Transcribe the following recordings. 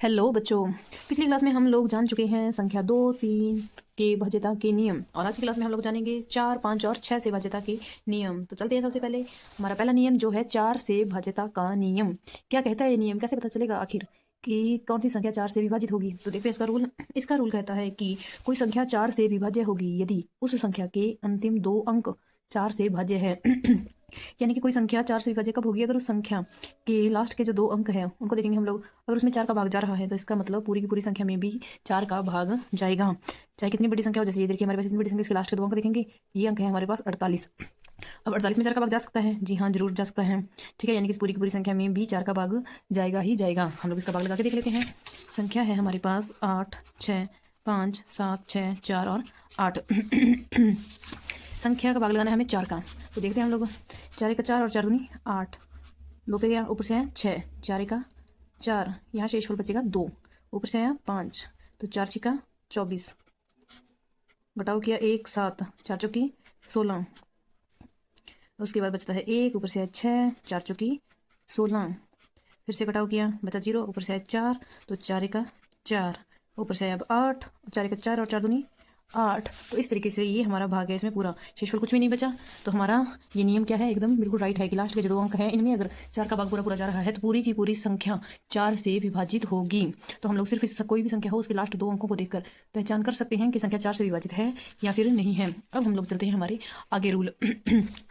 Hello बच्चों। पिछली class में हम लोग जान चुके हैं संख्या 2, 3 के भाज्यता के नियम, और आज की क्लास में हम लोग जानेंगे 4, 5 और 6 से भाज्यता के नियम। तो चलते हैं। सबसे पहले हमारा पहला नियम जो है 4 से भाज्यता का नियम। क्या कहता है ये नियम? कैसे पता चलेगा आखिर कि कौन सी संख्या 4 से विभाजित होगी? तो देखते हैं इसका रूल। इसका रूल कहता है कि कोई संख्या 4 से विभाज्य होगी यदि उस संख्या के अंतिम 2 अंक 4 से भाज्य है। यानी कि कोई संख्या 4 से विभाज्य कब होगी? अगर उस संख्या के लास्ट के जो 2 अंक हैं उनको देखेंगे हम लोग, अगर उसमें 4 का भाग जा रहा है तो इसका मतलब पूरी की पूरी संख्या में भी 4 का भाग जाएगा, चाहे कितनी बड़ी संख्या हो। जैसे ये देखिए हमारे पास इतनी बड़ी संख्या, इसके लास्ट के 2 अंक देखेंगे, ये अंक है हमारे पास 48। अब 48 में 4 का भाग जा सकता है? जी हाँ, जरूर जा सकता है। ठीक है, यानी कि इस पूरी की पूरी संख्या में भी 4 का भाग जाएगा ही जाएगा। हम लोग इसका भाग लगा के देख लेते हैं। संख्या है हमारे पास 8, 6, 5, 7, 6, 4 और 8। संख्या का भाग लगाना है हमें 4 का। तो देखते हैं हम लोग। 4 का 4 और 4 दूनी 8, 2 पे गया, ऊपर से है 6, 4 का 4, यहाँ शेषफल बचेगा 2, ऊपर से आया 5, तो 4 छिका 24, घटाओ किया 1, 7, 4 चौकी 16, उसके बाद बचता है 1, ऊपर से है 6, 4 चौकी 16, फिर से घटाओ किया बचा 0, ऊपर से है 4, तो 4 का 4, ऊपर से अब 8, 4 का 4 और 4 दूनी 8। तो इस तरीके से ये हमारा भाग है, इसमें पूरा शेषफल कुछ भी नहीं बचा। तो हमारा ये नियम क्या है? एकदम बिल्कुल राइट है कि लास्ट के जो 2 अंक हैं इनमें अगर 4 का भाग पूरा पूरा जा रहा है तो पूरी की पूरी संख्या 4 से विभाजित होगी। तो हम लोग सिर्फ इस कोई भी संख्या हो उसके लास्ट 2 अंकों को देखकर पहचान कर सकते हैं कि संख्या 4 से विभाजित है या फिर नहीं है। अब हम लोग चलते हैं हमारे आगे रूल।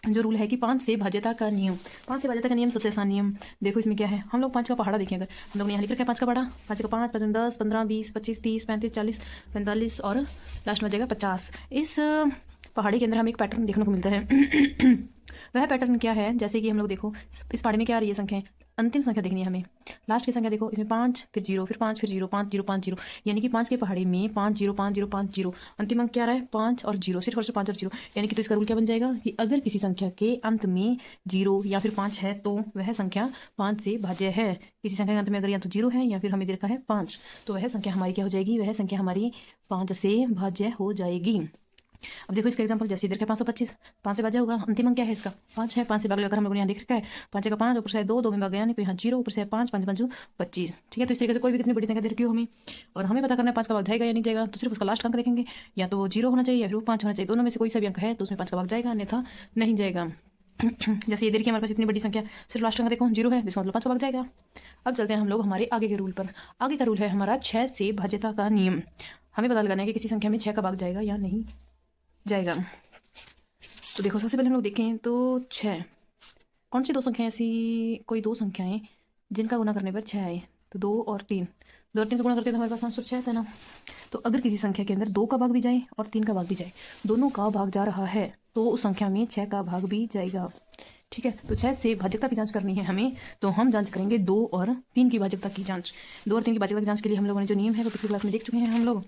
जो रूल है कि 5 से भाज्यता का नियम। 5 से भाज्यता का नियम सबसे आसान नियम। देखो इसमें क्या है, हम लोग 5 का पहाड़ा देखें। अगर हम लोग ने यहाँ लिख रखा है 5 का पहाड़ा, 5 का 5, 5 10, 15, 20, 25, 30, 35, 40, 45 और लास्ट में जाएगा 50। इस पहाड़ी के अंदर हमें एक पैटर्न देखने को मिलता है। वह पैटर्न क्या है? जैसे कि हम लोग देखो इस पहाड़ी में क्या आ रही है संख्या, अंतिम संख्या देखनी है हमें। लास्ट की संख्या देखो, इसमें 5 फिर 0 फिर 5 फिर 0, 5 0 5 0, यानी कि 5 के पहाड़ी में 5 0 5 0 5 0, अंतिम अंक क्या आ रहा है? 5 और 0, सिर्फ और सिर्फ 5 और 0। यानी कि तो इसका रूल क्या बन जाएगा कि अगर किसी संख्या के अंत में 0 या फिर 5 है तो वह संख्या 5 से भाज्य है। किसी संख्या के अंत में अगर या तो 0 है या फिर हमें दे रखा है 5, तो वह संख्या हमारी क्या हो जाएगी? वह संख्या हमारी 5 से भाज्य हो जाएगी। अब देखो इसका एग्जांपल, जैसे इधर का 525, 5 से भाज्य होगा। अंतिम अंक क्या है इसका? 5 है। 5 से भाग लगाकर हम लोगों ने यहाँ देख रखा है 5 का 5, ऊपर से 2, 2 में भाग गया, यानी तो यहाँ 0, ऊपर से 5, 5 5 25। ठीक है, तो इस तरीके से कोई भी कितनी बड़ी संख्या दे रखी हो हमें और हमें पता करना है 5 का भाग जाएगा या नहीं जाएगा, तो सिर्फ उसका लास्ट अंक देखेंगे, या तो वो 0 होना चाहिए या फिर वो 5 होना चाहिए। दोनों में से कोई सा भी अंक है तो उसमें 5 का भाग जाएगा, अन्यथा नहीं जाएगा। जैसे ये देखिए हमारे पास इतनी बड़ी संख्या, सिर्फ लास्ट अंक देखो 0 है, जिसका मतलब 5 का भाग जाएगा। अब चलते हैं हम लोग हमारे आगे के रूल पर। आगे का रूल है हमारा 6 से भाज्यता का नियम। हमें पता लगाना है कि किसी संख्या में 6 का भाग जाएगा या नहीं जाएगा। तो देखो सबसे पहले हम लोग देखें तो 6, कौन सी 2 संख्याएं ऐसी, कोई 2 संख्याएं जिनका गुना करने पर 6 आए। तो 2 और 3, 2 और 3 का गुना करते हैं तो हमारे पास आंसर 6 है ना। तो अगर किसी संख्या के अंदर 2 का भाग भी जाए और 3 का भाग भी जाए, दोनों का भाग जा रहा है तो उस संख्या में 6 का भाग भी जाएगा। ठीक है, तो 6 से भाज्यता की जांच करनी है हमें, तो हम जांच करेंगे 2 और 3 की भाज्यता की जांच। 2 और 3 की भाज्यता की जांच के लिए हम लोगों ने जो नियम है वो पिछली क्लास में देख चुके हैं हम लोग।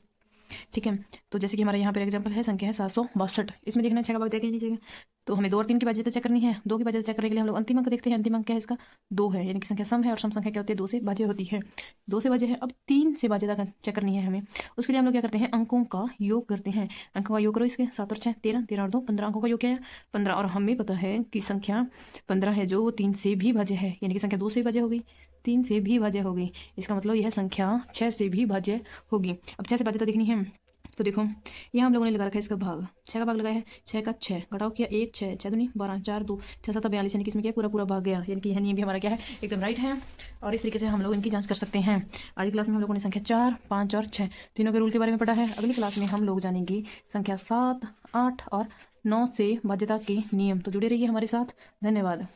ठीक है, तो जैसे कि हमारा यहाँ पर एग्जांपल है, संख्या है 762। इसमें देखना है 6 का भाग जाएगा नहीं जाएगा। तो हमें 2 और 3 की भाज्यता चेक करनी है। 2 की भाज्यता चेक करने के लिए हम लोग अंतिम अंक देखते हैं। अंतिम अंक क्या है इसका? 2 है, यानी कि संख्या सम है और सम संख्या क्या होती है? 2 से भाज्य होती है। 2 से भाज्य है। अब 3 से भाज्यता चेक करनी है हमें। उसके लिए हम लोग क्या करते हैं? अंकों का योग करते हैं। अंकों का योग करो इसके, 7 और 6 13, 13 और 2 15, अंकों का योग क्या है? 15। और हमें पता है कि संख्या 15 है जो 3 से भी भाज्य है, यानी कि संख्या 2 से भाज्य हो गई, 3 से भी भाज्य हो गई। इसका मतलब यह संख्या 6 से भी भाज्य होगी। अब 6 से भाज्यता देखनी है, तो देखो यहाँ हम लोगों ने लगा रखा है इसका भाग, 6 का भाग लगाया है। 6 का 6, घटाओ किया 1, 6 6 दूनी 12, 4 2 6 7 42, यानी कि इसमें क्या है? पूरा पूरा भाग गया, यानी कि यह नियम भी हमारा क्या है? एकदम राइट है। और इस तरीके से हम लोग इनकी जांच कर सकते हैं। आज की क्लास में हम लोगों ने संख्या 4, 5 और 6 तीनों के रूल के बारे में पढ़ा है। अगली क्लास में हम लोग जानेंगे संख्या 7, 8 और 9 से भाज्यता के नियम। तो जुड़े रहिए हमारे साथ। धन्यवाद।